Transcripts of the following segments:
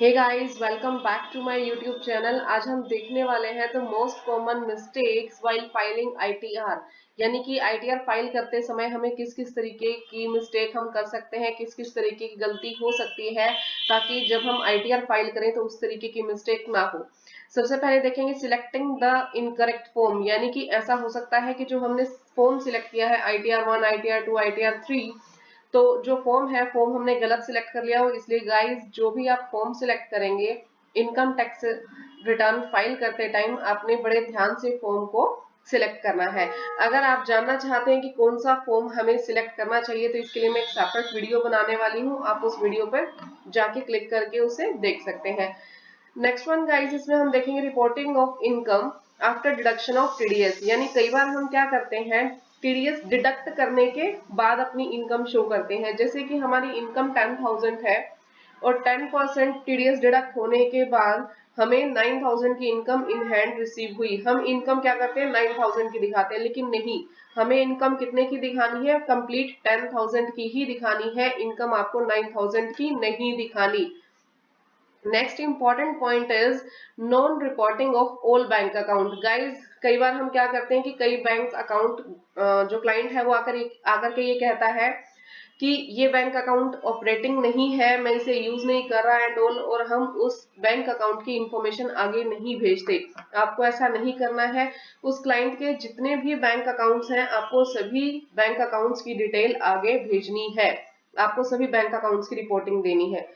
Hey guys, welcome back to my YouTube channel. आज हम देखने वाले हैं the most common mistakes while filing ITR, यानी कि आईटीआर फाइल करते समय हमें किस किस तरीके की मिस्टेक हम कर सकते हैं, किस किस तरीके की गलती हो सकती है, ताकि जब हम आईटीआर फाइल करें तो उस तरीके की मिस्टेक ना हो। सबसे पहले देखेंगे सिलेक्टिंग द इनकरेक्ट फॉर्म, यानी कि ऐसा हो सकता है कि जो हमने फॉर्म सिलेक्ट किया है आईटीआर 1, आईटीआर 2, आईटीआर 3, तो जो फॉर्म है फॉर्म हमने गलत सिलेक्ट कर लिया हो। इसलिए गाइस, जो भी आप फॉर्म सिलेक्ट करेंगे इनकम टैक्स रिटर्न फाइल करते टाइम, आपने बड़े ध्यान से फॉर्म को सिलेक्ट करना है। अगर आप जानना चाहते हैं कि कौन सा फॉर्म हमें सिलेक्ट करना चाहिए, तो इसके लिए मैं एक सेपरेट वीडियो बनाने वाली हूँ। आप उस वीडियो पर जाके क्लिक करके उसे देख सकते हैं। नेक्स्ट वन गाइस, इसमें हम देखेंगे reporting of income after deduction of TDS, यानी कई बार हम क्या करते हैं, टीडीएस डिडक्ट करने के बाद अपनी इनकम शो करते हैं। जैसे कि हमारी इनकम 10,000 है और 10% टीडीएस डिडक्ट होने के बाद हमें 9,000 की इनकम इन हैंड रिसीव हुई। हम इनकम क्या करते हैं, 9,000 की दिखाते हैं, लेकिन नहीं, हमें इनकम कितने की दिखानी है, कंप्लीट 10,000 की ही दिखानी है। इनकम आपको 9,000 की नहीं दिखानी। Next important point is non reporting of all bank account. Guys, कई बार हम क्या करते हैं कि कई बैंक अकाउंट, जो क्लाइंट है वो आकर के ये कहता है कि ये बैंक अकाउंट ऑपरेटिंग नहीं है, मैं इसे यूज नहीं कर रहा एंड ऑल, और हम उस बैंक अकाउंट की इंफॉर्मेशन आगे नहीं भेजते। आपको ऐसा नहीं करना है। उस क्लाइंट के जितने भी बैंक अकाउंट्स हैं, आपको सभी बैंक अकाउंट्स की डिटेल आगे भेजनी है। आपको सभी बैंक अकाउंट्स की रिपोर्टिंग देनी है।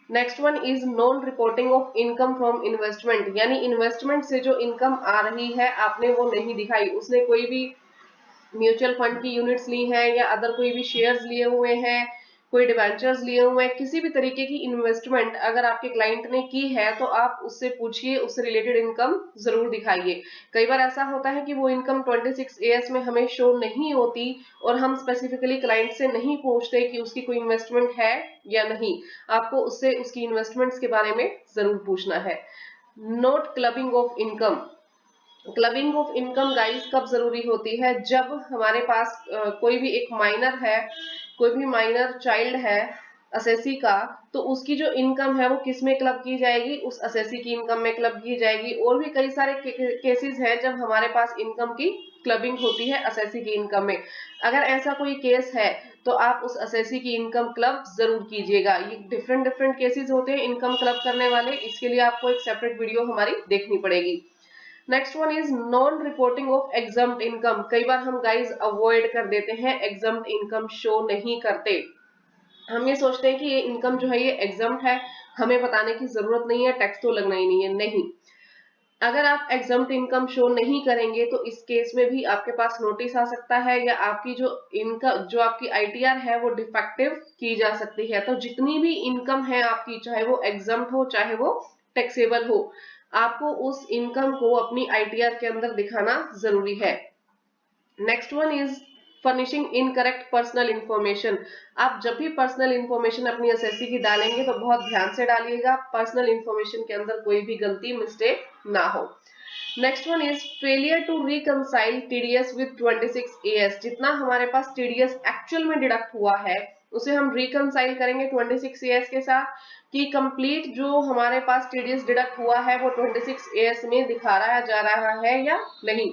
Next one is non reporting of income from investment, यानी इन्वेस्टमेंट से जो इनकम आ रही है आपने वो नहीं दिखाई। उसने कोई भी म्यूचुअल फंड की यूनिट्स ली हैं या अदर कोई भी शेयर्स लिए हुए हैं, कोई डिवेंचर्स लिए हुए हैं, किसी भी तरीके की इन्वेस्टमेंट अगर आपके क्लाइंट ने की है तो आप उससे पूछिए, उससे रिलेटेड इनकम जरूर दिखाइए। कई बार ऐसा होता है कि वो इनकम 26 AS में हमें शो नहीं होती और हम स्पेसिफिकली क्लाइंट से नहीं पूछते कि उसकी कोई इन्वेस्टमेंट है या नहीं। आपको उससे उसकी इन्वेस्टमेंट्स के बारे में जरूर पूछना है। Note clubbing of income. Clubbing of income guys कब जरूरी होती है, जब हमारे पास कोई भी एक माइनर है, कोई भी माइनर चाइल्ड है असेसी का, तो उसकी जो इनकम है वो किस में क्लब की जाएगी, उस असेसी की इनकम में क्लब की जाएगी। और भी कई सारे केसेस हैं जब हमारे पास इनकम की क्लबिंग होती है असेसी की इनकम में। अगर ऐसा कोई केस है तो आप उस असेसी की इनकम क्लब जरूर कीजिएगा। ये डिफरेंट डिफरेंट केसेस होते हैं इनकम क्लब करने वाले, इसके लिए आपको एक सेपरेट वीडियो हमारी देखनी पड़ेगी। Next one is non reporting of exempt income. कई बार हम गाइज अवॉइड कर देते हैं, एग्जम्प्ट इनकम शो नहीं करते। हम ये सोचते हैं कि ये इनकम जो है ये एग्जम्प्ट है, हमें बताने की जरूरत नहीं है, टैक्स तो लगना ही नहीं है। नहीं, अगर आप एग्जम्प्ट इनकम शो नहीं करेंगे तो इस केस में भी आपके पास नोटिस आ सकता है, या आपकी जो इनकम, जो आपकी आईटीआर है वो डिफेक्टिव की जा सकती है। तो जितनी भी इनकम है आपकी, चाहे वो एग्जम्प्ट हो चाहे वो टैक्सेबल हो, आपको उस इनकम को अपनी आईटीआर के अंदर दिखाना जरूरी है। Next one is furnishing incorrect personal information. आप जब भी पर्सनल इंफॉर्मेशन अपनी एसएससी की डालेंगे तो बहुत ध्यान से डालिएगा, पर्सनल इंफॉर्मेशन के अंदर कोई भी गलती मिस्टेक ना हो। Next one is failure to reconcile TDS with 26 AS। जितना हमारे पास टीडीएस एक्चुअल में डिडक्ट हुआ है उसे हम रिकंसाइल करेंगे 26 AS के साथ, कि कंप्लीट जो हमारे पास टीडीएस डिडक्ट हुआ है वो 26 AS में दिखाया जा रहा है या नहीं।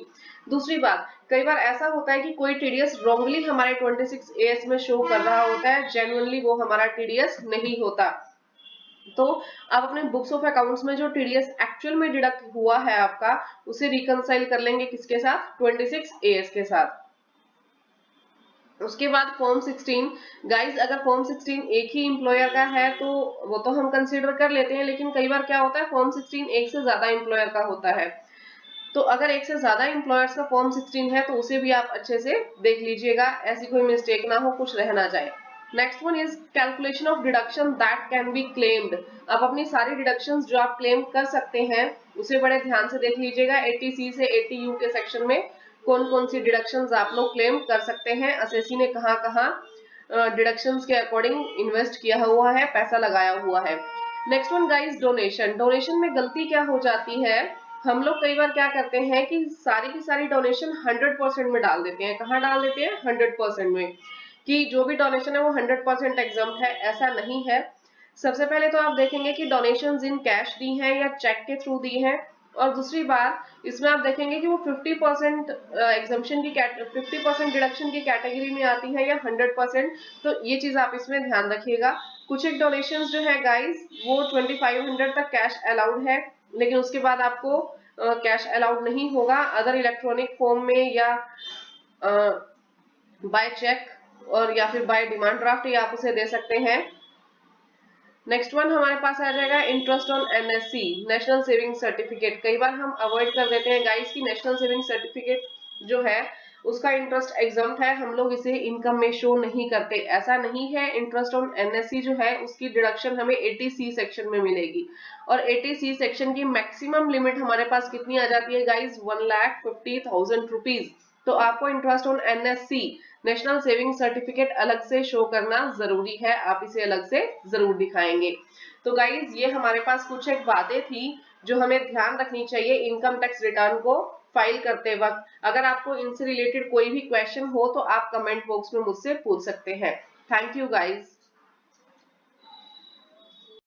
दूसरी बात, कई बार ऐसा होता है कि कोई टीडीएस रॉन्गली हमारे 26 AS में शो कर रहा होता है, जेन्युइनली वो हमारा टीडीएस नहीं होता। तो आप अपने बुक्स ऑफ अकाउंट्स में जो टीडीएस एक्चुअल में डिडक्ट हुआ है आपका, उसे रिकंसाइल कर लेंगे किसके साथ, 26 AS के साथ। उसके बाद फॉर्म 16। गाइस, अगर फॉर्म 16 एक ही एम्प्लॉयर का है तो वो तो हम कंसीडर कर लेते हैं, लेकिन कई बार क्या होता है फॉर्म 16 एक से ज्यादा एम्प्लॉयर का होता है। तो अगर एक से ज्यादा एम्प्लॉयर्स का फॉर्म 16 है तो उसे भी आप अच्छे से देख लीजिएगा, ऐसी कोई मिस्टेक ना हो, कुछ रह ना जाए। Next one is calculation of deduction that can be claimed. आप अपनी सारी डिडक्शंस जो आप क्लेम कर सकते हैं उसे बड़े ध्यान से देख लीजिएगा। 80C से 80U के सेक्शन में कौन कौन सी डिडक्शंस आप लोग क्लेम कर सकते हैं, असेसी ने कहाँ कहाँ डिडक्शंस के अकॉर्डिंग इन्वेस्ट किया हुआ है, पैसा लगाया हुआ है। Next one guys, donation. Donation में गलती क्या हो जाती है, हम लोग कई बार क्या करते हैं कि सारी की सारी डोनेशन 100% में डाल देते हैं। कहाँ डाल देते हैं, 100% में, कि जो भी डोनेशन है वो 100% एग्जाम्प्ट है। ऐसा नहीं है, सबसे पहले तो आप देखेंगे कि डोनेशंस इन कैश दी हैं या चेक के थ्रू दी हैं, और दूसरी बात इसमें आप देखेंगे कि वो 50% एग्जम्पशन की 50% डिडक्शन की कैटेगरी में आती है या 100%, तो ये चीज आप इसमें ध्यान रखिएगा। कुछ एक डोनेशंस जो है गाइस वो 2500 तक कैश अलाउड है, लेकिन उसके बाद आपको कैश अलाउड नहीं होगा। अदर इलेक्ट्रॉनिक फॉर्म में या बाय चेक और या फिर बाय डिमांड ड्राफ्ट ये आप उसे दे सकते हैं। नेक्स्ट वन हमारे पास आ जाएगा interest on NSC, national saving certificate. कई बार हम अवॉइड कर देते हैं गाइस की नेशनल सेविंग सर्टिफिकेट जो है उसका इंटरेस्ट एग्जम्प्ट है, हम लोग इसे इनकम में शो नहीं करते। ऐसा नहीं है, इंटरेस्ट ऑन एनएससी जो है उसकी डिडक्शन हमें 80C सेक्शन में मिलेगी, और 80C सेक्शन की मैक्सिमम लिमिट हमारे पास कितनी आ जाती है गाइस, 1,50,000 रुपीज। तो आपको interest on NSC, national saving certificate अलग से शो करना जरूरी है, आप इसे अलग से जरूर दिखाएंगे। तो गाइज ये हमारे पास कुछ एक बातें थी जो हमें ध्यान रखनी चाहिए इनकम टैक्स रिटर्न को फाइल करते वक्त। अगर आपको इनसे रिलेटेड कोई भी क्वेश्चन हो तो आप कमेंट बॉक्स में मुझसे पूछ सकते हैं। Thank you guys.